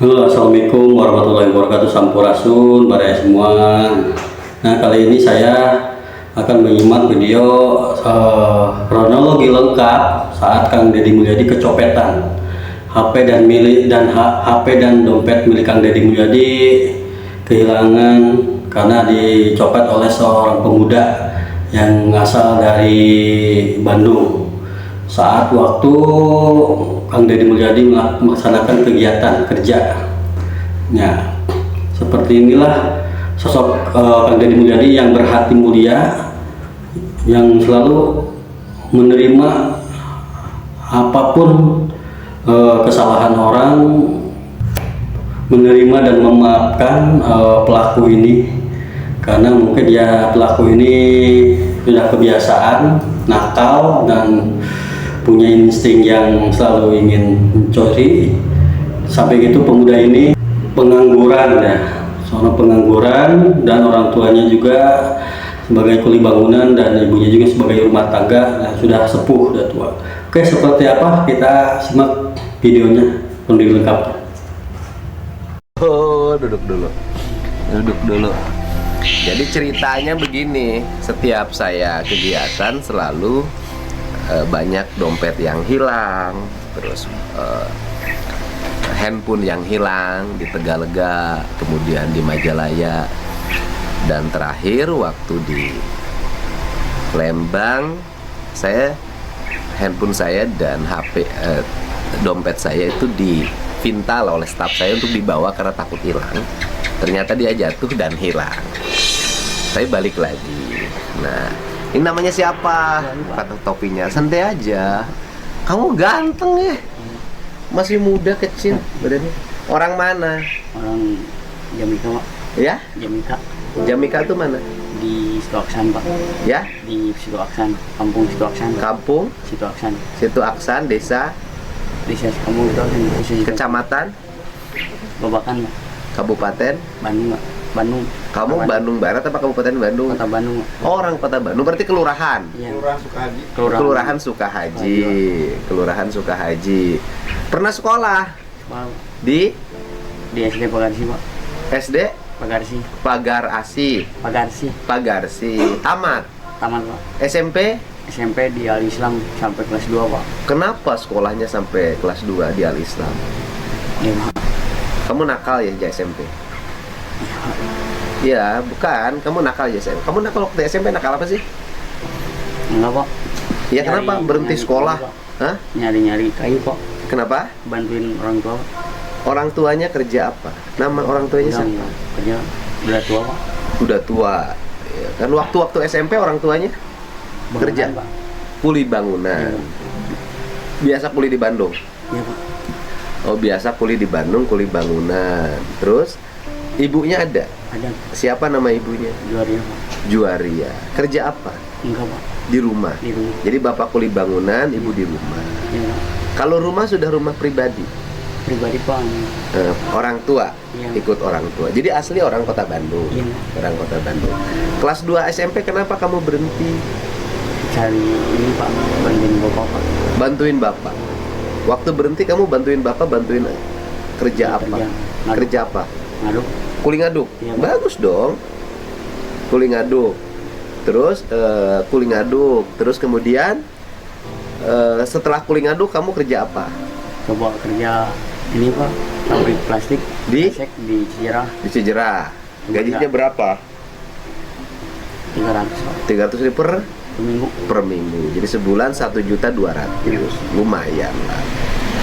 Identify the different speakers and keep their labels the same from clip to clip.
Speaker 1: Halo, assalamualaikum warahmatullahi wabarakatuh. Sampurasun, para semua. Nah, kali ini saya akan menyimak video kronologi lengkap saat Kang Deddy Mulyadi kecopetan HP dan dompet milik Kang Deddy Mulyadi kehilangan karena dicopet oleh seorang pemuda yang asal dari Bandung. Saat waktu Kang Deddy Mulyadi melaksanakan kegiatan kerja. Ya, seperti inilah sosok Kang Deddy Mulyadi yang berhati mulia, yang selalu menerima apapun kesalahan orang, menerima dan memaafkan pelaku ini, karena mungkin pelaku ini sudah kebiasaan nakal dan punya insting yang selalu ingin mencuri. Sampai gitu pemuda ini pengangguran, seorang pengangguran, dan orang tuanya juga sebagai kuli bangunan dan ibunya juga sebagai rumah tangga, sudah sepuh, sudah tua. Oke, seperti apa, kita simak videonya lebih lengkap.
Speaker 2: Duduk dulu. Jadi ceritanya begini, setiap saya kegiatan selalu banyak dompet yang hilang, terus handphone yang hilang di Tegalega, kemudian di Majalaya, dan terakhir waktu di Lembang, handphone saya dan dompet saya itu divintal oleh staf saya untuk dibawa karena takut hilang. Ternyata dia jatuh dan hilang. Saya balik lagi. Nah, ini namanya siapa? Kata topinya, santai aja. Kamu ganteng ya, masih muda kecil badannya. Orang mana?
Speaker 3: Orang Jamika, Pak.
Speaker 2: Ya?
Speaker 3: Jamika.
Speaker 2: Jamika itu mana?
Speaker 3: Di Situ Aksan, Pak.
Speaker 2: Ya?
Speaker 3: Di Situ Aksan, kampung Situ Aksan.
Speaker 2: Kampung
Speaker 3: Situ Aksan.
Speaker 2: Situ Aksan, desa
Speaker 3: Kampung Situ Aksan.
Speaker 2: Kecamatan
Speaker 3: Babakan, Pak.
Speaker 2: Kabupaten
Speaker 3: Bandung, Pak. Bandung.
Speaker 2: Kamu
Speaker 3: Kota
Speaker 2: Bandung Barat apa Kabupaten Bandung?
Speaker 3: Kota Bandung, Pak.
Speaker 2: Orang Kota Bandung, berarti kelurahan.
Speaker 3: Iya.
Speaker 2: Kelurahan Sukahaji. Kelurahan Sukahaji. Pernah sekolah
Speaker 3: Pak.
Speaker 2: di
Speaker 3: SD Pagarsi, Pak.
Speaker 2: SD
Speaker 3: Pagarsi.
Speaker 2: Pagarsi. Tamat
Speaker 3: Taman, Pak.
Speaker 2: SMP.
Speaker 3: SMP di Al Islam sampai kelas 2, Pak.
Speaker 2: Kenapa sekolahnya sampai kelas 2 di Al Islam?
Speaker 3: Iya, Pak.
Speaker 2: Kamu nakal ya di SMP? Iya, bukan. Kamu nakal ya SMP. Kamu nakal waktu SMP, nakal apa sih?
Speaker 3: Enggak, Pak.
Speaker 2: Ya kenapa berhenti sekolah?
Speaker 3: kayu, Pak.
Speaker 2: Hah?
Speaker 3: Nyari kayu, Pak.
Speaker 2: Kenapa?
Speaker 3: Bantuin orang tua, Pak.
Speaker 2: Orang tuanya kerja apa? Nama orang tuanya siapa?
Speaker 3: Kerja udah tua, Pak.
Speaker 2: Udah tua. Ya, kan waktu SMP orang tuanya kerja,
Speaker 3: Pak.
Speaker 2: kuli bangunan.
Speaker 3: Iya.
Speaker 2: Biasa kuli di Bandung.
Speaker 3: Iya, Pak.
Speaker 2: Oh, biasa kuli di Bandung, kuli bangunan. Terus ibunya ada?
Speaker 3: Ada.
Speaker 2: Siapa nama ibunya?
Speaker 3: Juaria, Pak.
Speaker 2: Juaria. Kerja apa?
Speaker 3: Enggak, Pak.
Speaker 2: Di rumah.
Speaker 3: Di rumah.
Speaker 2: Jadi bapak kuli bangunan, ibu di rumah.
Speaker 3: Iya, Pak.
Speaker 2: Kalau rumah sudah rumah pribadi,
Speaker 3: Pribadi, Pak.
Speaker 2: orang tua,
Speaker 3: Iya.
Speaker 2: ikut orang tua. Jadi asli orang Kota Bandung.
Speaker 3: Iya.
Speaker 2: Orang Kota Bandung. Kelas 2 SMP kenapa kamu berhenti?
Speaker 3: Cari ini, Pak, bantuin bapak, Pak.
Speaker 2: Bantuin bapak. Waktu berhenti kamu bantuin bapak, bantuin kerja apa?
Speaker 3: Ngaduk.
Speaker 2: Kerja apa?
Speaker 3: Ngaduk.
Speaker 2: Kuli ngaduk.
Speaker 3: Iya, Pak.
Speaker 2: Bagus dong. Kuli ngaduk. Terus kuli ngaduk. Terus kemudian setelah kuli ngaduk kamu kerja apa?
Speaker 3: Coba kerja ini, Pak, pabrik plastik
Speaker 2: Di?
Speaker 3: Pesek di Cijerah.
Speaker 2: Di Cijerah. Gajinya berapa?
Speaker 3: 300, Pak,
Speaker 2: 300.000
Speaker 3: per minggu.
Speaker 2: per minggu. Jadi sebulan 1.200.000. Lumayan lah.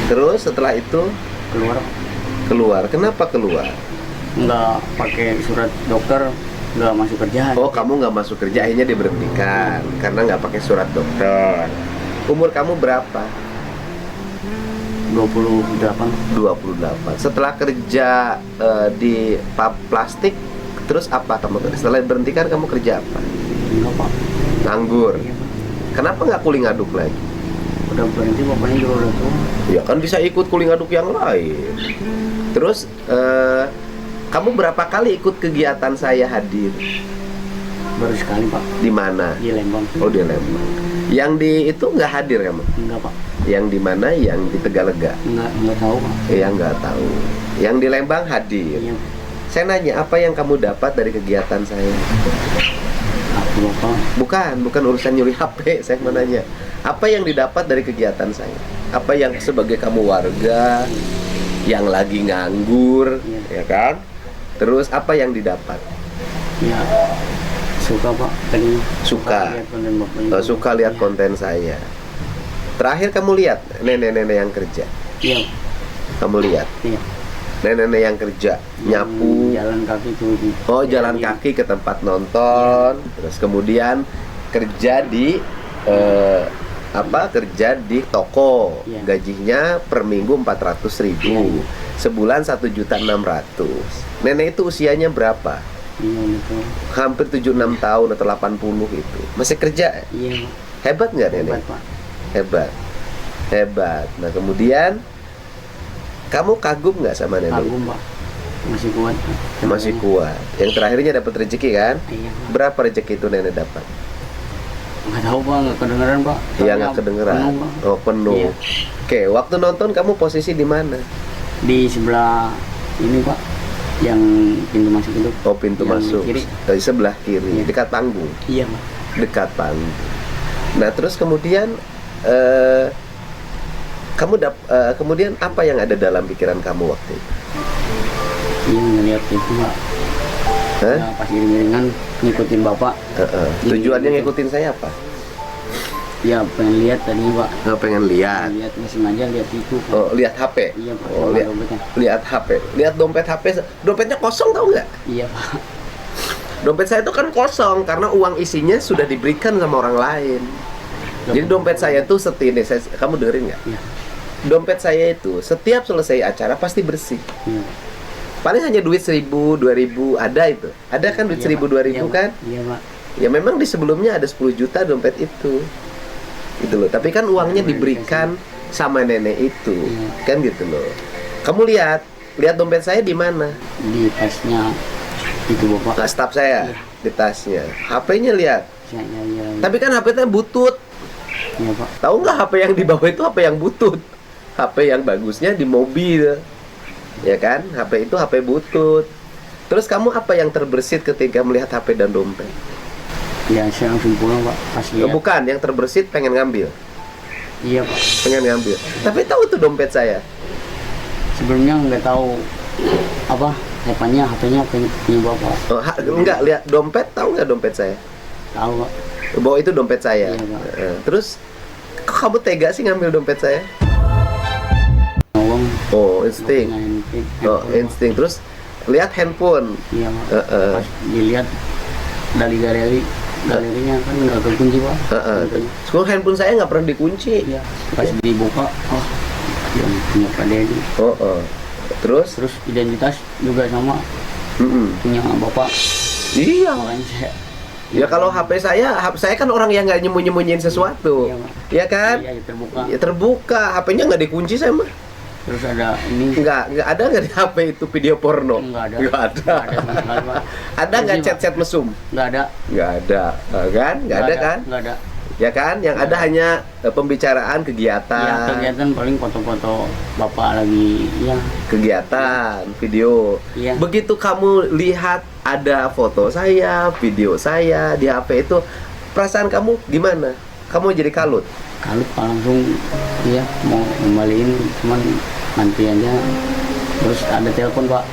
Speaker 2: Terus setelah itu
Speaker 3: Keluar,
Speaker 2: keluar. Kenapa keluar?
Speaker 3: nggak pakai surat dokter, nggak masuk kerja.
Speaker 2: Oh, kamu nggak masuk kerja, akhirnya diberhentikan karena nggak pakai surat dokter. Umur kamu berapa?
Speaker 3: 28.
Speaker 2: 28. Setelah kerja di plastik, terus apa kamu? Setelah diberhentikan kamu kerja apa?
Speaker 3: Enggak, Pak.
Speaker 2: Nganggur.
Speaker 3: Iya, Pak.
Speaker 2: Kenapa nggak kuli ngaduk lagi?
Speaker 3: Udah berhenti, bapaknya juga udah tua.
Speaker 2: Ya kan bisa ikut kuli ngaduk yang lain. Terus kamu berapa kali ikut kegiatan saya hadir?
Speaker 3: Baru sekali, Pak.
Speaker 2: Di mana?
Speaker 3: Di Lembang.
Speaker 2: Oh, di Lembang. Yang di itu nggak hadir kamu?
Speaker 3: Enggak, Pak.
Speaker 2: Yang di mana? Yang di Tegalega?
Speaker 3: Enggak tahu, Pak.
Speaker 2: Ya nggak tahu. Yang di Lembang hadir.
Speaker 3: Iya.
Speaker 2: Saya nanya, apa yang kamu dapat dari kegiatan saya?
Speaker 3: Aku lupa.
Speaker 2: Bukan urusan nyuri HP. Saya mau nanya, apa yang didapat dari kegiatan saya? Apa yang sebagai kamu warga yang lagi nganggur,
Speaker 3: Iya.
Speaker 2: ya kan? Terus apa yang didapat?
Speaker 3: Ya suka Pak. Tadi
Speaker 2: Suka.
Speaker 3: lihat konten Bapak juga.
Speaker 2: Suka lihat
Speaker 3: Iya.
Speaker 2: konten saya. Terakhir kamu lihat nenek-nenek yang kerja.
Speaker 3: Iya.
Speaker 2: Kamu lihat
Speaker 3: Iya.
Speaker 2: nenek-nenek yang kerja nyapu.
Speaker 3: Jalan kaki tuh.
Speaker 2: Oh, jalan kaki ke tempat nonton. Terus kemudian kerja di kerja di toko.
Speaker 3: Iya.
Speaker 2: Gajinya per minggu 400.000.
Speaker 3: Iya.
Speaker 2: Sebulan 1.600.000. Nenek itu usianya berapa?
Speaker 3: Iya betul.
Speaker 2: Hampir 76 tahun atau 80 itu. Masih kerja?
Speaker 3: Iya Pak.
Speaker 2: Hebat nggak nenek?
Speaker 3: Hebat Pak.
Speaker 2: Hebat. Nah, kemudian kamu kagum nggak sama nenek?
Speaker 3: Kagum Pak. Masih kuat Pak.
Speaker 2: Masih kuat. Yang terakhirnya dapat rezeki kan?
Speaker 3: Iya Pak.
Speaker 2: Berapa rezeki itu nenek dapat?
Speaker 3: Nggak tahu Pak, nggak kedengeran Pak.
Speaker 2: Iya,
Speaker 3: Soalnya
Speaker 2: nggak kedengeran.
Speaker 3: penuh, Pak.
Speaker 2: Oh, penuh.
Speaker 3: Iya.
Speaker 2: Oke, waktu nonton kamu posisi di mana?
Speaker 3: Di sebelah ini Pak, yang pintu masuk itu.
Speaker 2: Oh, pintu
Speaker 3: Yang
Speaker 2: masuk.
Speaker 3: kiri.
Speaker 2: Dari sebelah kiri,
Speaker 3: Iya.
Speaker 2: dekat panggung.
Speaker 3: Iya Pak.
Speaker 2: Dekat panggung. Nah, terus kemudian kemudian apa yang ada dalam pikiran kamu waktu itu?
Speaker 3: Iya ngeliat itu Pak.
Speaker 2: Hah?
Speaker 3: Ya, pas iring-iringan ngikutin Bapak.
Speaker 2: Tujuannya
Speaker 3: Iya,
Speaker 2: ngikutin saya apa?
Speaker 3: Ya pengen lihat tadinya Pak.
Speaker 2: Nggak pengen lihat.
Speaker 3: Lihat nggak sengaja lihat itu Pak.
Speaker 2: Oh, lihat HP.
Speaker 3: Iya Pak.
Speaker 2: Oh,
Speaker 3: sama
Speaker 2: lihat
Speaker 3: dompetnya.
Speaker 2: lihat HP. Lihat dompet HP. Dompetnya kosong, tahu nggak?
Speaker 3: Iya Pak.
Speaker 2: Dompet saya itu kan kosong karena uang isinya sudah diberikan sama orang lain. Jadi dompet saya tuh nih, kamu dengerin nggak?
Speaker 3: Iya.
Speaker 2: Dompet saya itu setiap selesai acara pasti bersih.
Speaker 3: Iya.
Speaker 2: Paling hanya duit 1.000, 2.000 ada itu. Ada kan duit
Speaker 3: Iya,
Speaker 2: 1.000,
Speaker 3: Pak.
Speaker 2: 2.000
Speaker 3: Iya, Pak.
Speaker 2: kan?
Speaker 3: Iya Pak.
Speaker 2: Ya memang di sebelumnya ada 10 juta dompet itu. Gitu loh. Tapi kan uangnya diberikan sama nenek itu.
Speaker 3: Iya.
Speaker 2: Kan gitu loh. Kamu lihat dompet saya di mana?
Speaker 3: Di tasnya itu Bapak.
Speaker 2: Nah, staf saya
Speaker 3: Iya.
Speaker 2: di tasnya. HP-nya lihat.
Speaker 3: Iya.
Speaker 2: Tapi kan HP-nya butut.
Speaker 3: Iya Pak.
Speaker 2: Tahu nggak HP yang di bawah itu HP yang butut? HP yang bagusnya di mobil. Ya kan? HP itu HP butut. Terus kamu apa yang terbersit ketika melihat HP dan dompet?
Speaker 3: Ya saya langsung pulang Pak. Pas lihat.
Speaker 2: Bukan, yang terbersit pengen ngambil.
Speaker 3: Iya Pak.
Speaker 2: Pengen ngambil. Tapi tahu tuh dompet saya.
Speaker 3: Sebelumnya nggak tahu apa HP-nya punya Bapak.
Speaker 2: Oh, enggak, lihat dompet, tahu nggak dompet saya?
Speaker 3: Tahu Pak.
Speaker 2: Bahwa itu dompet saya.
Speaker 3: Iya, Pak.
Speaker 2: Terus kok kamu tega sih ngambil dompet saya?
Speaker 3: Nolong.
Speaker 2: Oh, insting. Oh, insting. Terus lihat handphone.
Speaker 3: Iya Pak.
Speaker 2: Heeh.
Speaker 3: Pas dilihat dari galerinya kan nggak kekunci Pak. Handphonenya.
Speaker 2: Sekarang handphone saya nggak pernah dikunci.
Speaker 3: Iya. Pas dibuka, oh yang punya Pak Dedi.
Speaker 2: Oh. Terus?
Speaker 3: Terus identitas juga sama
Speaker 2: Mm-mm.
Speaker 3: punya Bapak.
Speaker 2: Iya.
Speaker 3: Makanya saya.
Speaker 2: Ya kalau HP saya kan orang yang nggak nyembunyiin sesuatu.
Speaker 3: Iya, Pak.
Speaker 2: Ya kan?
Speaker 3: Iya terbuka.
Speaker 2: Ya terbuka. HP-nya nggak dikunci saya mah.
Speaker 3: Terus ada ini.
Speaker 2: Nggak ada nggak di HP itu video porno?
Speaker 3: Nggak ada.
Speaker 2: Nggak ada.
Speaker 3: Nggak ada sama sekali, Pak.
Speaker 2: Ada nggak
Speaker 3: Kunci, Pak.
Speaker 2: chat-chat mesum?
Speaker 3: Nggak ada.
Speaker 2: Nggak ada, kan? Nggak ada kan?
Speaker 3: Nggak ada.
Speaker 2: Ya kan? Yang ada hanya pembicaraan
Speaker 3: Iya,
Speaker 2: kegiatan,
Speaker 3: kegiatan paling foto-foto Bapak lagi, ya.
Speaker 2: kegiatan, video.
Speaker 3: Iya.
Speaker 2: Begitu kamu lihat ada foto saya, video saya di HP itu, perasaan kamu gimana? Kamu jadi kalut?
Speaker 3: Kalau Pak langsung, iya mau kembaliin, cuman nanti aja. Terus ada telepon Pak.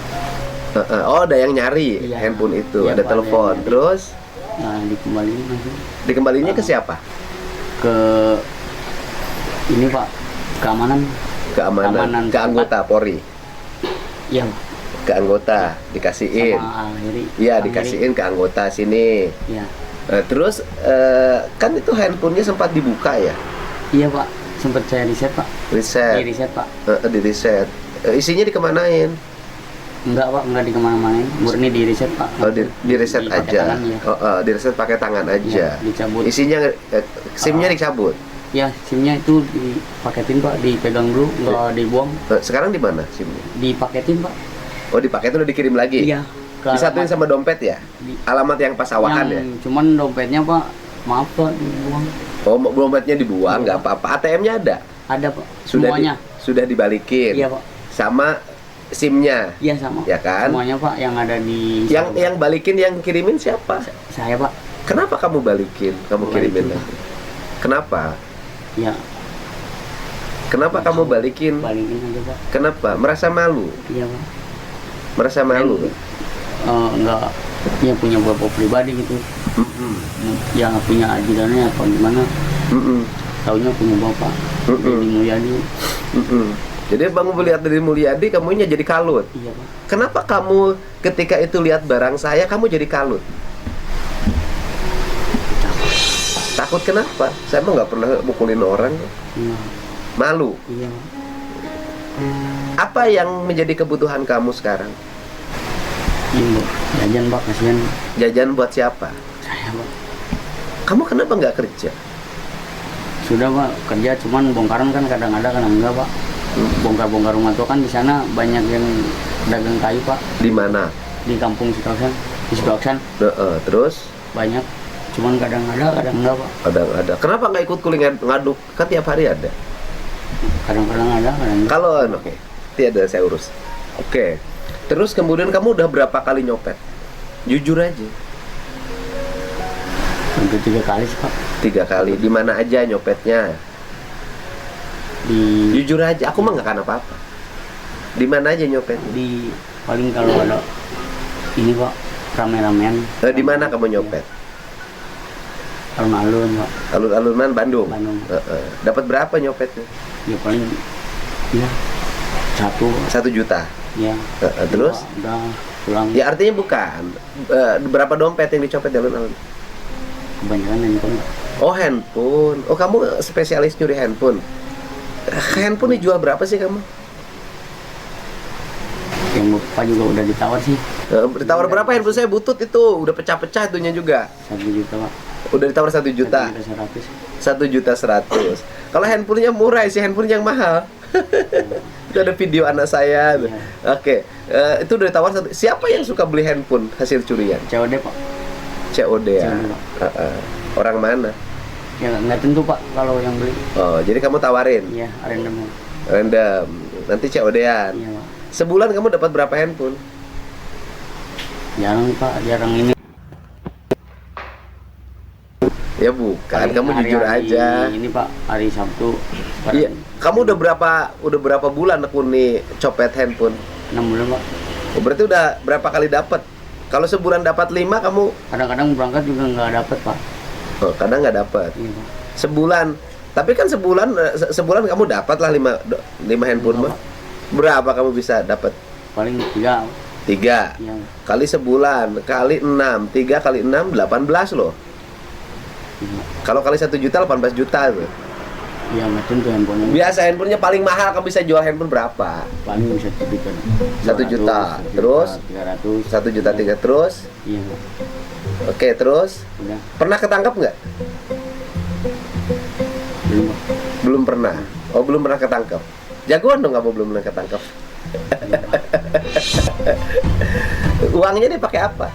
Speaker 2: Oh, ada yang nyari
Speaker 3: Iya.
Speaker 2: handphone itu,
Speaker 3: Iya,
Speaker 2: ada
Speaker 3: Pak,
Speaker 2: telepon.
Speaker 3: ada yang nyari.
Speaker 2: Terus
Speaker 3: Nah dikembaliin langsung
Speaker 2: dikembalinya ke siapa?
Speaker 3: ke ini Pak, keamanan.
Speaker 2: Keamanan, ke anggota Polri,
Speaker 3: Iya Pak.
Speaker 2: ke anggota dikasihin.
Speaker 3: Sama Alheri.
Speaker 2: Iya,
Speaker 3: Alheri.
Speaker 2: dikasihin ke anggota sini.
Speaker 3: Iya.
Speaker 2: Terus kan itu handphonenya sempat dibuka ya,
Speaker 3: Iya Pak, sempet saya riset Pak.
Speaker 2: riset,
Speaker 3: Di riset Pak.
Speaker 2: di riset. Isinya dikemanain?
Speaker 3: Enggak Pak, enggak di kemana-mana. Murni di riset Pak.
Speaker 2: Oh, di riset
Speaker 3: Pakai
Speaker 2: aja.
Speaker 3: tangan, ya.
Speaker 2: Di riset pakai tangan aja.
Speaker 3: Iya, dicabut.
Speaker 2: Isinya SIM-nya dicabut.
Speaker 3: Ya, SIM-nya itu dipaketin Pak, dipegang dulu, nggak dibuang,
Speaker 2: Sekarang di mana SIM-nya?
Speaker 3: dipaketin Pak.
Speaker 2: Oh, dipakai itu udah dikirim lagi.
Speaker 3: Iya. ke
Speaker 2: Disatuin
Speaker 3: alamat
Speaker 2: sama dompet ya?
Speaker 3: di-
Speaker 2: Alamat yang pasawahan ya?
Speaker 3: yang cuman dompetnya Pak, maaf Pak, dibuang.
Speaker 2: Oh, dompetnya dibuang, nggak apa-apa. ATM-nya ada?
Speaker 3: Ada Pak,
Speaker 2: Sudah
Speaker 3: semuanya.
Speaker 2: sudah dibalikin.
Speaker 3: Iya Pak.
Speaker 2: Sama SIM-nya.
Speaker 3: Iya sama.
Speaker 2: Ya kan?
Speaker 3: Semuanya Pak yang ada di.
Speaker 2: Yang balikin, yang kirimin siapa?
Speaker 3: Saya Pak.
Speaker 2: Kenapa kamu balikin? Kamu kirimin
Speaker 3: Balikin,
Speaker 2: lagi? Kenapa?
Speaker 3: Ya
Speaker 2: Kenapa kamu balikin?
Speaker 3: balikin aja Pak.
Speaker 2: Kenapa? Merasa malu?
Speaker 3: Iya Pak.
Speaker 2: Merasa malu?
Speaker 3: Enggak, dia punya bapak pribadi gitu. Ya nggak punya ajudannya apa gimana?
Speaker 2: Mm-mm.
Speaker 3: Taunya punya bapak. Jadi Mulyadi.
Speaker 2: Mm-mm. Jadi kamu melihat dari Mulyadi, kamunya jadi kalut.
Speaker 3: Iya Pak.
Speaker 2: Kenapa kamu ketika itu lihat barang saya, kamu jadi kalut? Takut kenapa? Saya mah nggak pernah mukulin orang.
Speaker 3: Iya.
Speaker 2: Malu.
Speaker 3: Iya Pak.
Speaker 2: Apa yang menjadi kebutuhan kamu sekarang?
Speaker 3: Iya Pak. Jajan Pak, kasihan
Speaker 2: Jajan buat siapa?
Speaker 3: saya Pak.
Speaker 2: Kamu kenapa nggak kerja?
Speaker 3: Sudah Pak, kerja cuman bongkaran kan kadang ada kadang enggak Pak. Bongkar-bongkar rumah tua kan di sana banyak yang dagang kayu Pak.
Speaker 2: Di mana?
Speaker 3: Di kampung Situaksan. Di Situaksan
Speaker 2: Terus
Speaker 3: banyak. Cuman kadang ada, kadang enggak Pak.
Speaker 2: ada. Kenapa nggak ikut kuliah ngaduk? Kan tiap hari ada.
Speaker 3: Kadang-kadang ada, kadang enggak.
Speaker 2: Kalau oke, tiada saya urus. Oke. Terus kemudian kamu udah berapa kali nyopet? Jujur aja.
Speaker 3: Untuk 3 kali sih Pak.
Speaker 2: 3 kali. Di mana aja nyopetnya?
Speaker 3: Di
Speaker 2: Jujur aja. Aku mah nggak akan apa-apa. Di mana aja nyopet?
Speaker 3: di paling kalau ada ini Pak, rame-ramean.
Speaker 2: Di mana kamu nyopet?
Speaker 3: Alun-alun Pak.
Speaker 2: Alun-alun mana? Bandung.
Speaker 3: Bandung.
Speaker 2: Dapat berapa nyopetnya?
Speaker 3: Ya paling ya
Speaker 2: 1 juta.
Speaker 3: ya.
Speaker 2: Terus?
Speaker 3: Udah pulang.
Speaker 2: Ya artinya bukan. Berapa dompet yang dicopet di alun-alun?
Speaker 3: Kebanyakan handphone Pak.
Speaker 2: Oh, handphone. Oh, kamu spesialis nyuri handphone. Handphone dijual berapa sih kamu?
Speaker 3: Yang Bapak juga udah ditawar sih.
Speaker 2: Ditawar berapa handphone saya butut itu? Udah pecah-pecah itunya juga.
Speaker 3: 1 juta Pak.
Speaker 2: Udah ditawar 1 juta.
Speaker 3: 1.100.000.
Speaker 2: 1.100.000. Kalau handphonenya murah sih, handphone yang mahal. Itu ada video anak saya.
Speaker 3: Iya.
Speaker 2: Oke, itu udah ditawar satu. Siapa yang suka beli handphone hasil curian?
Speaker 3: COD Pak.
Speaker 2: COD ya.
Speaker 3: COD, Pak.
Speaker 2: Orang mana?
Speaker 3: Ya nggak tentu Pak kalau yang beli.
Speaker 2: Oh, jadi kamu tawarin
Speaker 3: Iya, random.
Speaker 2: random. Nanti COD-an.
Speaker 3: Iya Pak.
Speaker 2: Sebulan kamu dapat berapa handphone?
Speaker 3: Jarang Pak, jarang ini.
Speaker 2: Ya bukan,
Speaker 3: Paling
Speaker 2: kamu jujur
Speaker 3: hari-hari
Speaker 2: aja.
Speaker 3: Ini Pak, hari Sabtu.
Speaker 2: Iya, kamu udah berapa bulan nekuni copet handphone?
Speaker 3: 6 bulan Pak.
Speaker 2: Oh, berarti udah berapa kali dapat? Kalau sebulan dapat 5, kamu
Speaker 3: Kadang-kadang berangkat juga nggak dapet Pak.
Speaker 2: kadang nggak dapat.
Speaker 3: Iya Pak.
Speaker 2: Sebulan. Tapi kan sebulan kamu dapat lah 5 handphone mah. Berapa kamu bisa dapat?
Speaker 3: Paling 3.
Speaker 2: 3
Speaker 3: Iya.
Speaker 2: kali sebulan kali 6, 3 kali 6 18 loh.
Speaker 3: Iya.
Speaker 2: Kalau kali 1 juta 18 juta tuh.
Speaker 3: Iya, nggak tentu handphonenya.
Speaker 2: Biasa handphonenya paling mahal kamu bisa jual handphone berapa?
Speaker 3: Paling bisa 1 juta.
Speaker 2: 1 juta. Terus
Speaker 3: 300.
Speaker 2: 1 juta 3 terus.
Speaker 3: Iya Pak.
Speaker 2: Oke, terus
Speaker 3: Udah.
Speaker 2: pernah ketangkap nggak?
Speaker 3: Belum Pak.
Speaker 2: Belum pernah. Oh, belum pernah ketangkap. Jagoan dong kamu belum pernah ketangkap. Uangnya dipakai apa?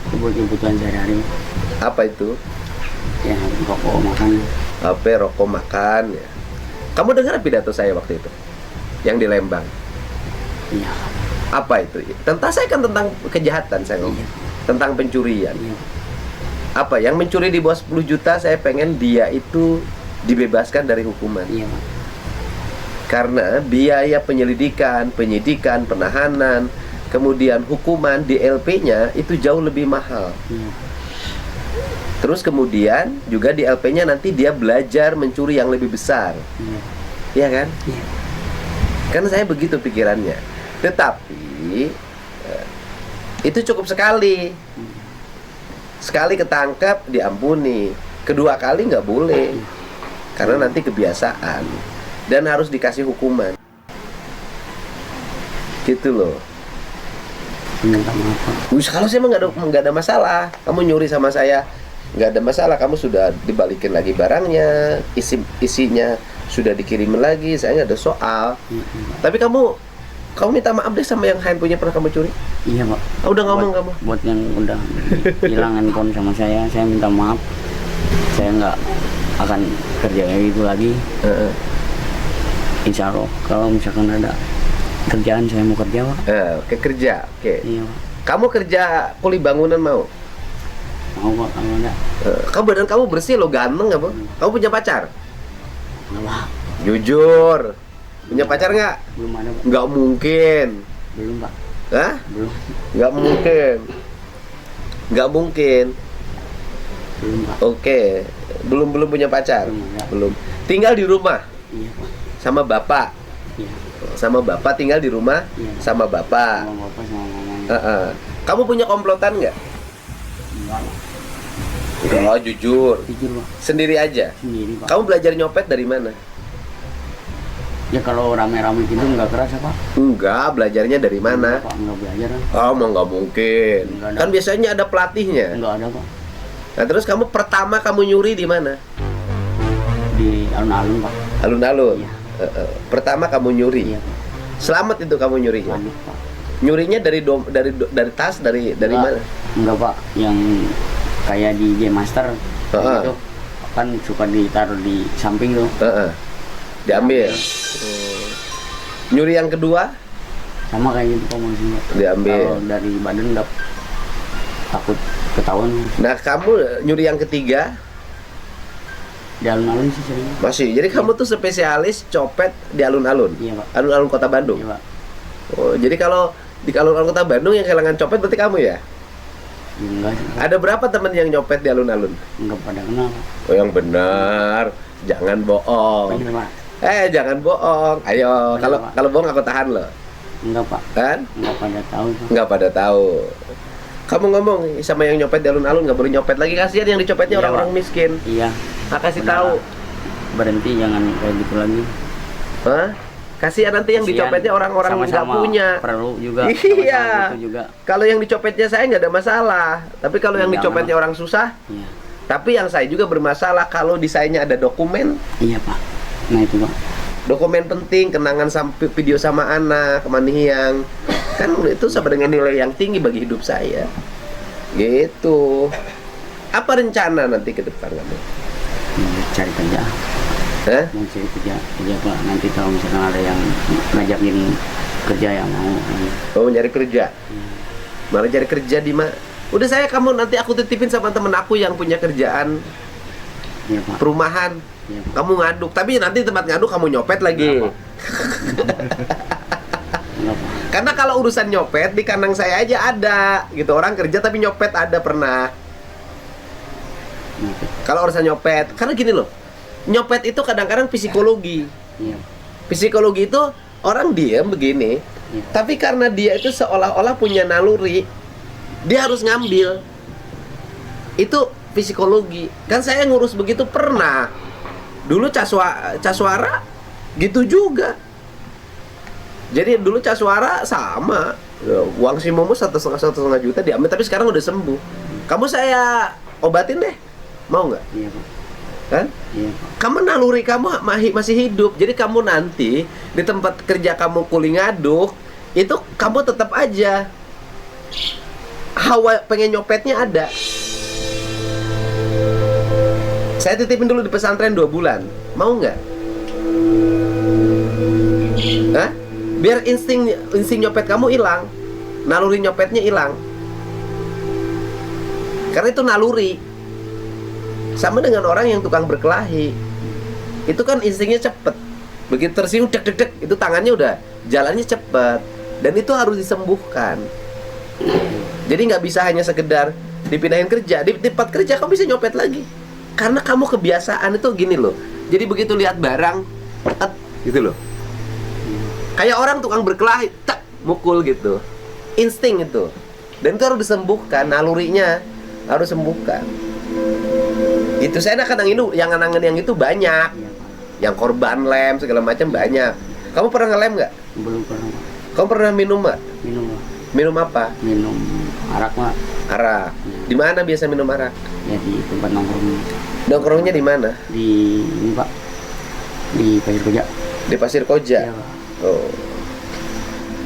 Speaker 3: Itu buat kebutuhan sehari-hari.
Speaker 2: Apa itu?
Speaker 3: Ya, rokok makan.
Speaker 2: HP, rokok, makan ya. Kamu dengar pidato saya waktu itu? Yang di Lembang.
Speaker 3: Iya.
Speaker 2: Apa itu? Tentang saya kan tentang kejahatan saya ngomong.
Speaker 3: Iya.
Speaker 2: Tentang pencurian.
Speaker 3: Iya.
Speaker 2: Apa? Yang mencuri di bawah 10 juta saya pengen dia itu dibebaskan dari hukuman.
Speaker 3: Iya Pak.
Speaker 2: Karena biaya penyelidikan, penyidikan, penahanan, kemudian hukuman di LP-nya itu jauh lebih mahal.
Speaker 3: Iya.
Speaker 2: Terus kemudian juga di LP-nya nanti dia belajar mencuri yang lebih besar.
Speaker 3: Iya.
Speaker 2: Iya kan?
Speaker 3: Iya.
Speaker 2: Kan saya begitu pikirannya. Tetapi itu cukup sekali. Sekali ketangkap diampuni. Kedua kali nggak boleh. Karena nanti kebiasaan. Dan harus dikasih hukuman. Gitu loh.
Speaker 3: Minta maaf Pak.
Speaker 2: Kalau saya mah nggak ada masalah. Kamu nyuri sama saya, nggak ada masalah. Kamu sudah dibalikin lagi barangnya, isinya sudah dikirim lagi. Saya nggak ada soal. Tapi kamu minta maaf deh sama yang handphonenya pernah kamu curi.
Speaker 3: Iya Pak.
Speaker 2: Udah ngomong kamu.
Speaker 3: Buat yang udah hilang handphone sama saya minta maaf. Saya nggak akan kerja kayak gitu lagi. Insya Allah kalau misalkan ada Kerjaan saya mau kerja pak.
Speaker 2: Oke, kerja. Oke.
Speaker 3: Iya pak.
Speaker 2: Kamu kerja kuli bangunan mau?
Speaker 3: Mau pak, kalau enggak
Speaker 2: Kamu badan kamu bersih loh, ganteng nggak, Bu? Kamu punya pacar?
Speaker 3: enggak pak.
Speaker 2: Jujur. Punya pacar nggak?
Speaker 3: Belum ada pak.
Speaker 2: Nggak mungkin.
Speaker 3: Belum pak.
Speaker 2: Hah?
Speaker 3: Belum.
Speaker 2: Nggak mungkin. Nggak mungkin.
Speaker 3: Belum pak.
Speaker 2: Oke. Belum punya pacar?
Speaker 3: Belum ada.
Speaker 2: Belum. Tinggal di rumah
Speaker 3: Iya pak.
Speaker 2: sama bapak?
Speaker 3: Iya.
Speaker 2: Sama bapak tinggal di rumah
Speaker 3: Iya.
Speaker 2: sama bapak?
Speaker 3: Sama bapak sama mamanya.
Speaker 2: Heeh. Kamu punya komplotan nggak?
Speaker 3: Enggak pak.
Speaker 2: Oh, jujur.
Speaker 3: Jujur pak.
Speaker 2: Sendiri aja?
Speaker 3: Sendiri pak.
Speaker 2: Kamu belajar nyopet dari mana?
Speaker 3: Ya kalau rame-rame gitu nggak keras ya pak.
Speaker 2: Enggak, belajarnya dari mana?
Speaker 3: Enggak, pak, nggak belajar.
Speaker 2: Oh, mau nggak mungkin.
Speaker 3: Nggak ada.
Speaker 2: Kan biasanya ada pelatihnya.
Speaker 3: Nggak ada pak.
Speaker 2: Nah, terus pertama kamu nyuri di mana?
Speaker 3: Di alun-alun pak.
Speaker 2: Alun-alun.
Speaker 3: Iya.
Speaker 2: Pertama kamu nyuri.
Speaker 3: Iya pak.
Speaker 2: Selamat itu kamu nyurinya.
Speaker 3: Lanjut pak.
Speaker 2: Nyurinya dari tas dari
Speaker 3: Enggak.
Speaker 2: mana?
Speaker 3: Enggak pak. Yang kayak di Game Master
Speaker 2: Heeh.
Speaker 3: gitu kan suka ditaruh di samping tuh.
Speaker 2: Heeh. Diambil. Nyuri yang kedua
Speaker 3: Sama kayak gitu pak maksudnya.
Speaker 2: diambil.
Speaker 3: Kalau dari badan nggak takut ketahuan.
Speaker 2: Nah, kamu nyuri yang ketiga
Speaker 3: Di alun-alun sih sering.
Speaker 2: masih. Jadi kamu tuh spesialis copet di alun-alun.
Speaker 3: Iya pak.
Speaker 2: Alun-alun Kota Bandung.
Speaker 3: Iya pak.
Speaker 2: Oh, jadi kalau di alun-alun Kota Bandung yang kehilangan copet berarti kamu ya?
Speaker 3: Ya, enggak sih pak.
Speaker 2: Ada berapa teman yang nyopet di alun-alun?
Speaker 3: Enggak pada kenal pak.
Speaker 2: Oh, yang benar. Jangan bohong.
Speaker 3: Bener pak.
Speaker 2: Jangan bohong. Ayo,
Speaker 3: Bener,
Speaker 2: kalau
Speaker 3: Pak.
Speaker 2: kalau bohong aku tahan loh.
Speaker 3: Enggak pak.
Speaker 2: Kan?
Speaker 3: Enggak pada tahu pak.
Speaker 2: Nggak pada tahu. Kamu ngomong sama yang nyopet di alun-alun nggak boleh nyopet lagi, kasihan yang dicopetnya
Speaker 3: Iya,
Speaker 2: orang-orang
Speaker 3: Pak.
Speaker 2: miskin.
Speaker 3: Iya.
Speaker 2: Nah, kasih
Speaker 3: Bener,
Speaker 2: tahu.
Speaker 3: Pak. Berhenti jangan kayak gitu lagi.
Speaker 2: Hah? Kasihan nanti yang
Speaker 3: Kasihan.
Speaker 2: dicopetnya orang-orang nggak
Speaker 3: Sama-sama
Speaker 2: punya.
Speaker 3: Perlu juga.
Speaker 2: Iya.
Speaker 3: Sama-sama gitu juga.
Speaker 2: Kalau yang dicopetnya saya nggak ada masalah. Tapi kalau yang
Speaker 3: Jangan.
Speaker 2: dicopetnya orang susah,
Speaker 3: Iya.
Speaker 2: tapi yang saya juga bermasalah kalau di sayanya ada dokumen.
Speaker 3: Iya pak. Nah itu pak.
Speaker 2: Dokumen penting, kenangan sampai video sama anak, kemanihiang. Kan itu sama dengan nilai yang tinggi bagi hidup saya. Gitu. Apa rencana nanti ke depan kamu?
Speaker 3: Mau cari kerja.
Speaker 2: Hah?
Speaker 3: Mau cari kerja pak. Nanti kalau misalkan ada yang ngajakin kerja yang mau.
Speaker 2: Oh, nyari kerja. Malah cari kerja di mana? Udah kamu nanti aku titipin sama temen aku yang punya kerjaan
Speaker 3: Iya pak.
Speaker 2: perumahan.
Speaker 3: Iya pak.
Speaker 2: Kamu ngaduk, tapi nanti tempat ngaduk kamu nyopet lagi.
Speaker 3: Enggak, Enggak pak.
Speaker 2: Karena kalau urusan nyopet di kandang saya aja ada, gitu. Orang kerja tapi nyopet ada pernah.
Speaker 3: Gitu.
Speaker 2: Kalau urusan nyopet, karena gini loh, nyopet itu kadang-kadang psikologi.
Speaker 3: Iya.
Speaker 2: Psikologi itu orang diam begini,
Speaker 3: Iya.
Speaker 2: tapi karena dia itu seolah-olah punya naluri, dia harus ngambil. Itu psikologi. Kan saya ngurus begitu pernah. Dulu Caswara gitu juga. Jadi dulu Caswara sama. Uang si Momo 1,5 juta diambil, tapi sekarang udah sembuh. Kamu saya obatin deh. Mau nggak?
Speaker 3: Iya pak.
Speaker 2: Kan?
Speaker 3: Iya pak.
Speaker 2: Kamu naluri kamu masih hidup. Jadi kamu nanti di tempat kerja kamu kuli ngaduk, itu kamu tetap aja hawa pengen nyopetnya ada. Saya titipin dulu di pesantren 2 bulan. Mau nggak? Hah? Biar insting nyopet kamu hilang, naluri nyopetnya hilang. Karena itu naluri. Sama dengan orang yang tukang berkelahi. Itu kan instingnya cepet. Begitu tersinggung dek dek dek, itu tangannya udah jalannya cepet. Dan itu harus disembuhkan. Jadi nggak bisa hanya sekedar dipindahin kerja. Di tempat kerja kamu bisa nyopet lagi. Karena kamu kebiasaan itu gini loh. Jadi begitu lihat barang, gitu loh. Kayak orang tukang berkelahi, tak mukul gitu. Insting itu. Dan itu harus disembuhkan, nalurinya harus sembuhkan. Itu saya kadang ini yang ngenangan yang itu banyak.
Speaker 3: Iya pak.
Speaker 2: Yang korban lem segala macam banyak. Kamu pernah ngelem nggak?
Speaker 3: Belum pernah pak.
Speaker 2: Kamu pernah minum nggak?
Speaker 3: Minum pak.
Speaker 2: Minum apa?
Speaker 3: Minum arak pak.
Speaker 2: Arak. Di mana biasa minum arak?
Speaker 3: Ya di tempat nongkrong.
Speaker 2: Nongkrongnya di mana?
Speaker 3: Di ini pak. Di Pasir Koja.
Speaker 2: Di Pasir Koja.
Speaker 3: Iya pak.
Speaker 2: Oh.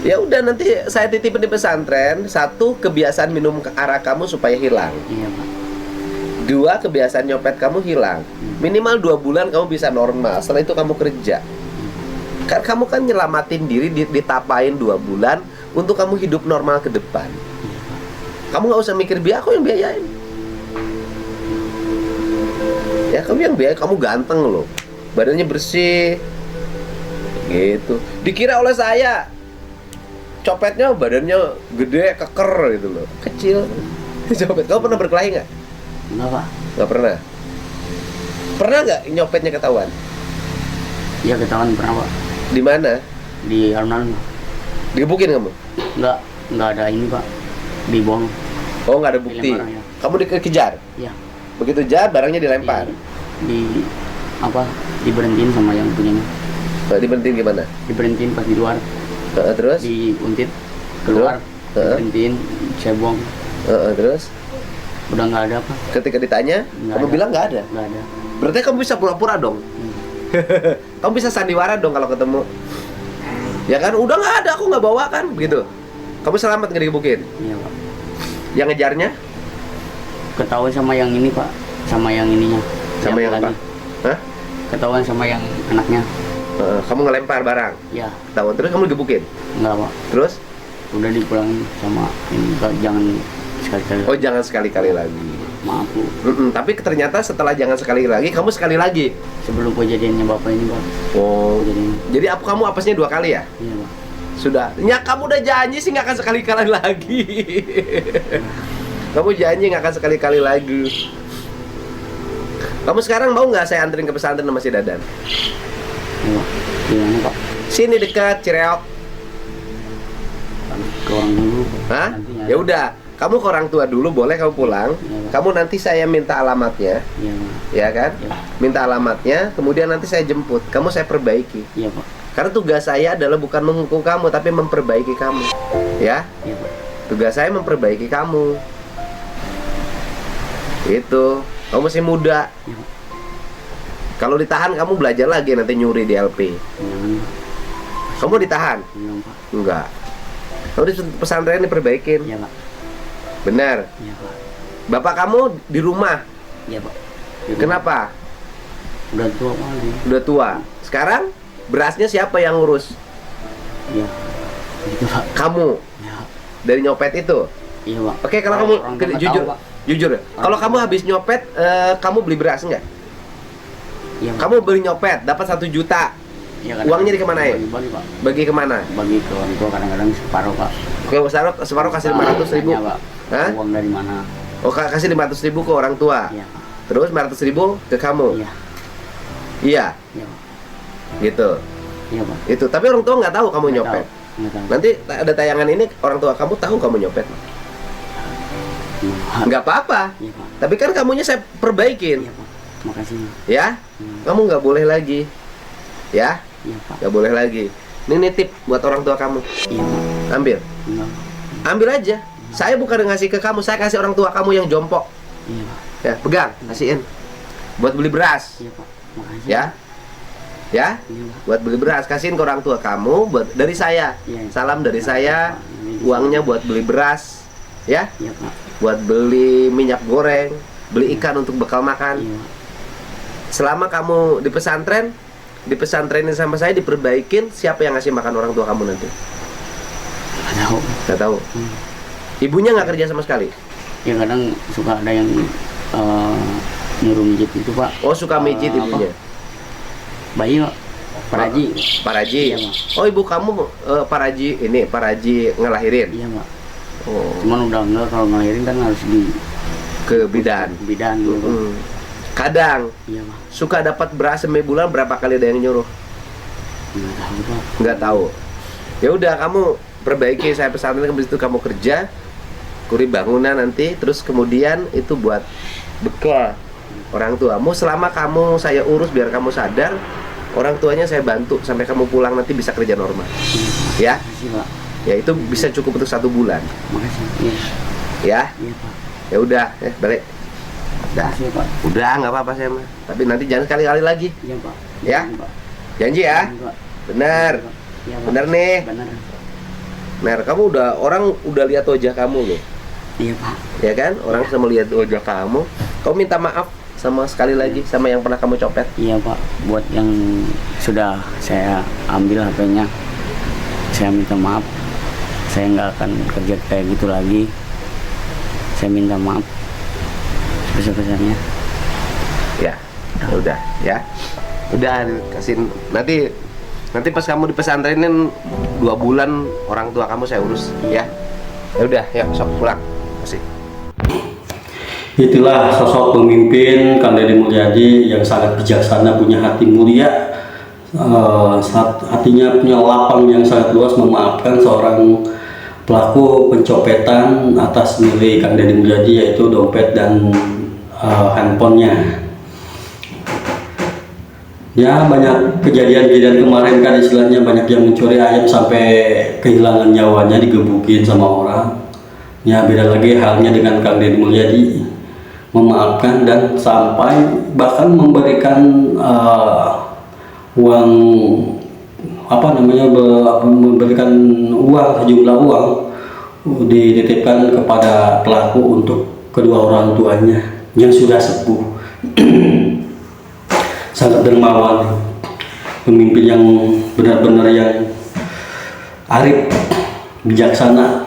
Speaker 2: Ya udah nanti saya titipin di pesantren. 1, kebiasaan minum arak kamu supaya hilang.
Speaker 3: Iya pak.
Speaker 2: 2, kebiasaan nyopet kamu hilang. Minimal 2 bulan kamu bisa normal. Setelah itu kamu kerja. Kan kamu kan nyelamatin diri, ditapain 2 bulan untuk kamu hidup normal ke depan. Kamu nggak usah mikir biaya, aku yang biayain. Ya kamu yang biayain, kamu ganteng loh, badannya bersih, gitu. Dikira oleh saya copetnya badannya gede, keker gitu loh, kecil. Copet, kamu pernah berkelahi nggak?
Speaker 3: Enggak pak.
Speaker 2: Nggak pernah. Pernah nggak nyopetnya ketahuan?
Speaker 3: Iya ketahuan pernah pak.
Speaker 2: Di mana?
Speaker 3: Di alun-alun.
Speaker 2: Digebukin kamu?
Speaker 3: Enggak ada ini pak. Dibuang.
Speaker 2: Oh nggak ada bukti.
Speaker 3: Dilempar, ya.
Speaker 2: Kamu dikejar.
Speaker 3: Iya.
Speaker 2: Begitu jahat barangnya dilempar.
Speaker 3: Di apa? Diberhentiin sama yang punyanya.
Speaker 2: Diberhentiin gimana?
Speaker 3: Diberhentiin pas di luar.
Speaker 2: Terus?
Speaker 3: Diuntit keluar. Diberhentiin, saya buang.
Speaker 2: Terus?
Speaker 3: Udah nggak ada apa?
Speaker 2: Ketika ditanya,
Speaker 3: Nggak
Speaker 2: kamu
Speaker 3: ada.
Speaker 2: bilang nggak ada.
Speaker 3: Nggak ada.
Speaker 2: Berarti kamu bisa pura-pura dong. Kamu bisa sandiwara dong kalau ketemu. Ya kan, udah nggak ada, aku nggak bawa kan, begitu. Kamu selamat nggak digebukin.
Speaker 3: Iya pak.
Speaker 2: Yang ngejarnya?
Speaker 3: Ketahuan sama yang ini pak, sama yang ininya.
Speaker 2: Sama yang apa?
Speaker 3: lagi.
Speaker 2: Hah?
Speaker 3: Ketahuan sama yang anaknya.
Speaker 2: Kamu ngelempar barang.
Speaker 3: Ya,
Speaker 2: Tahu terus kamu digebukin.
Speaker 3: enggak pak.
Speaker 2: Terus?
Speaker 3: Udah dipulangin sama ini pak, jangan sekali-kali.
Speaker 2: Oh jangan sekali-kali lagi.
Speaker 3: Maaf bu.
Speaker 2: Tapi ternyata setelah jangan sekali lagi, kamu sekali lagi.
Speaker 3: Sebelum kejadiannya bapak ini pak.
Speaker 2: Oh.
Speaker 3: Kejadian.
Speaker 2: Jadi kamu apesnya 2 kali ya?
Speaker 3: Iya pak.
Speaker 2: Sudah. Ya kamu udah janji sih nggak akan sekali-kali lagi. Kamu janji nggak akan sekali-kali lagi. Kamu sekarang mau nggak saya anterin ke pesantren sama si Dadan?
Speaker 3: Iya pak. Gimana pak?
Speaker 2: Sini dekat Cireok.
Speaker 3: Ke orang dulu.
Speaker 2: Hah?
Speaker 3: Nantinya.
Speaker 2: Ya udah. Kamu ke orang tua dulu, boleh kamu pulang.
Speaker 3: Iya, Pak.
Speaker 2: Kamu nanti saya minta alamatnya,
Speaker 3: Iya pak.
Speaker 2: ya kan?
Speaker 3: Iya.
Speaker 2: Minta alamatnya, kemudian nanti saya jemput. Kamu saya perbaiki.
Speaker 3: Iya pak.
Speaker 2: Karena tugas saya adalah bukan menghukum kamu, tapi memperbaiki kamu. Ya?
Speaker 3: Iya pak.
Speaker 2: Tugas saya memperbaiki kamu. Itu. Kamu masih muda.
Speaker 3: Iya pak.
Speaker 2: Kalau ditahan kamu belajar lagi nanti nyuri di LP.
Speaker 3: Jangan pak.
Speaker 2: Kamu ditahan?
Speaker 3: Jangan pak.
Speaker 2: Enggak. Kamu di pesantren diperbaikin.
Speaker 3: Iya pak.
Speaker 2: Benar.
Speaker 3: Iya pak.
Speaker 2: Bapak kamu di rumah.
Speaker 3: Iya pak.
Speaker 2: Kenapa?
Speaker 3: Udah tua pak.
Speaker 2: Udah tua. Sekarang berasnya siapa yang ngurus?
Speaker 3: Iya. Gitu pak.
Speaker 2: Kamu.
Speaker 3: Iya.
Speaker 2: Dari nyopet itu.
Speaker 3: Iya pak.
Speaker 2: Oke, kalau kamu
Speaker 3: orang tua nggak
Speaker 2: jujur,
Speaker 3: tahu, Pak.
Speaker 2: jujur. Kalau kamu habis nyopet, kamu beli beras enggak?
Speaker 3: Iya pak.
Speaker 2: Kamu beli nyopet, dapat 1 juta.
Speaker 3: Iya,
Speaker 2: Uangnya dikemanain?
Speaker 3: Bagi pak.
Speaker 2: Bagi kemana?
Speaker 3: Bagi ke orang tua kadang-kadang separuh pak.
Speaker 2: Ke separuh kasih 500.000.
Speaker 3: Tanya, pak.
Speaker 2: Hah?
Speaker 3: Uang dari mana?
Speaker 2: Oh, kasih 500.000 ke orang tua.
Speaker 3: Iya pak.
Speaker 2: Terus 500.000 ke kamu.
Speaker 3: Iya.
Speaker 2: Iya,
Speaker 3: Iya pak.
Speaker 2: gitu.
Speaker 3: Iya pak.
Speaker 2: Itu. Tapi orang tua nggak tahu kamu
Speaker 3: Nggak
Speaker 2: nyopet.
Speaker 3: tahu. Nggak tahu.
Speaker 2: Nanti ada tayangan ini, orang tua kamu tahu kamu nyopet.
Speaker 3: Iya,
Speaker 2: Nggak apa-apa.
Speaker 3: Iya pak.
Speaker 2: Tapi kan kamunya saya perbaikin.
Speaker 3: Iya pak. Makasih.
Speaker 2: Ya, kamu nggak boleh lagi. Ya,
Speaker 3: Iya pak.
Speaker 2: nggak boleh lagi. Ini nitip buat orang tua kamu.
Speaker 3: Iya pak.
Speaker 2: Ambil.
Speaker 3: Enggak.
Speaker 2: Ambil aja. Saya bukan ngasih ke kamu, saya kasih orang tua kamu yang jompo.
Speaker 3: Iya pak.
Speaker 2: Ya, pegang, kasihin. Buat beli beras.
Speaker 3: Iya pak. Makasih.
Speaker 2: Ya. Ya,
Speaker 3: Iya pak.
Speaker 2: buat beli beras, kasihin ke orang tua kamu buat dari saya.
Speaker 3: Iya.
Speaker 2: Salam dari saya.
Speaker 3: Ini
Speaker 2: Uangnya buat beli beras. Ya,
Speaker 3: Iya pak.
Speaker 2: buat beli minyak goreng, beli ikan untuk bekal makan.
Speaker 3: Iya.
Speaker 2: Selama kamu di pesantrenin sama saya diperbaikin, siapa yang ngasih makan orang tua kamu nanti?
Speaker 3: Nggak tahu.
Speaker 2: Nggak tahu.
Speaker 3: Hmm.
Speaker 2: Ibunya nggak kerja sama sekali.
Speaker 3: Ya kadang suka ada yang nyuruh mijit itu pak.
Speaker 2: Oh, suka mijit
Speaker 3: Apa?
Speaker 2: ibunya.
Speaker 3: Bayi pak. Paraji.
Speaker 2: Paraji.
Speaker 3: Iya, Mak.
Speaker 2: Oh, ibu kamu paraji ini, paraji ngelahirin.
Speaker 3: Iya pak.
Speaker 2: Oh,
Speaker 3: Cuman udah enggak, kalau ngelahirin kan harus di
Speaker 2: ke bidan.
Speaker 3: bidan gitu.
Speaker 2: Mm. Kadang
Speaker 3: Iya pak.
Speaker 2: suka dapat beras sebulan berapa kali ada yang nyuruh?
Speaker 3: Nggak tahu pak.
Speaker 2: Nggak tahu. Ya udah, kamu perbaiki, saya pesantren, habis itu kamu kerja, kuri bangunan nanti, terus kemudian itu buat bekal orang tuamu. Selama kamu saya urus biar kamu sadar, orang tuanya saya bantu sampai kamu pulang nanti bisa kerja normal. Ya,
Speaker 3: Makasih pak.
Speaker 2: ya itu bisa cukup untuk 1 bulan.
Speaker 3: Makasih. Iya.
Speaker 2: Ya,
Speaker 3: Iya pak.
Speaker 2: ya udah, balik. Udah,
Speaker 3: Makasih pak.
Speaker 2: udah nggak apa-apa saya mah. Tapi nanti jangan sekali-kali lagi.
Speaker 3: Iya pak.
Speaker 2: Ya?
Speaker 3: Iya, Pak.
Speaker 2: Janji ya.
Speaker 3: Iya, Pak.
Speaker 2: Benar.
Speaker 3: Iya, Pak.
Speaker 2: Benar nih.
Speaker 3: Benar.
Speaker 2: Mer, kamu orang udah lihat wajah kamu loh.
Speaker 3: Iya pak.
Speaker 2: Ya kan? Orang bisa melihat wajah kamu. Kamu minta maaf sama sekali lagi sama yang pernah kamu copet?
Speaker 3: Iya Pak, buat yang sudah saya ambil HP-nya, saya minta maaf. Saya nggak akan kerja kayak gitu lagi. Saya minta maaf sebesar-besarnya.
Speaker 2: Ya, udah ya. Udah kasih nanti pas kamu di pesantrenin 2 bulan orang tua kamu saya urus ya. Ya udah, ya sok pulang. Kasih.
Speaker 1: Itulah sosok pemimpin Kang Deddy Mulyadi yang sangat bijaksana, punya hati mulia, hatinya punya lapang yang sangat luas, memaafkan seorang pelaku pencopetan atas milik Kang Deddy Mulyadi, yaitu dompet dan handphonenya. Ya, banyak kejadian-kejadian kemarin kan, istilahnya banyak yang mencuri ayam sampai kehilangan nyawanya, digebukin sama orang. Ya, beda lagi halnya dengan Kang Deddy Mulyadi, memaafkan dan sampai bahkan memberikan uang memberikan uang, sejumlah uang dititipkan kepada pelaku untuk kedua orang tuanya yang sudah sepuh. Sangat dermawan, pemimpin yang benar-benar yang arif, bijaksana.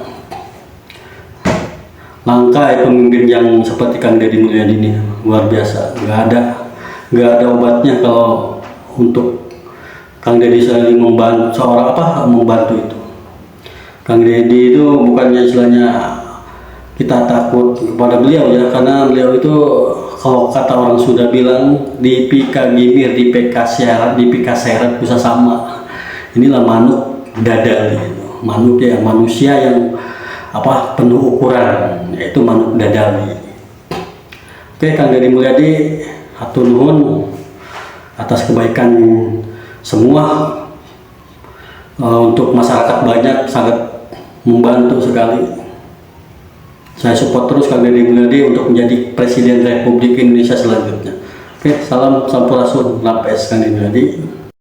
Speaker 1: Langka pemimpin yang seperti Kang Deddy Mulyadi ini, luar biasa. Nggak ada obatnya kalau untuk Kang Deddy saling membantu itu. Kang Deddy itu bukannya istilahnya kita takut kepada beliau ya, karena beliau itu kalau kata orang sudah bilang di pika gimir, di pika seret bisa sama. Inilah manuk dadal gitu. Manuk ya, manusia yang penuh ukuran, yaitu manuk dadali. Oke, Kang Deddy Mulyadi, hatur nuhun atas kebaikan semua, untuk masyarakat banyak, sangat membantu sekali. Saya support terus Kang Deddy Mulyadi untuk menjadi Presiden Republik Indonesia selanjutnya. Oke, salam sampurasun, lapes Kang Deddy Mulyadi.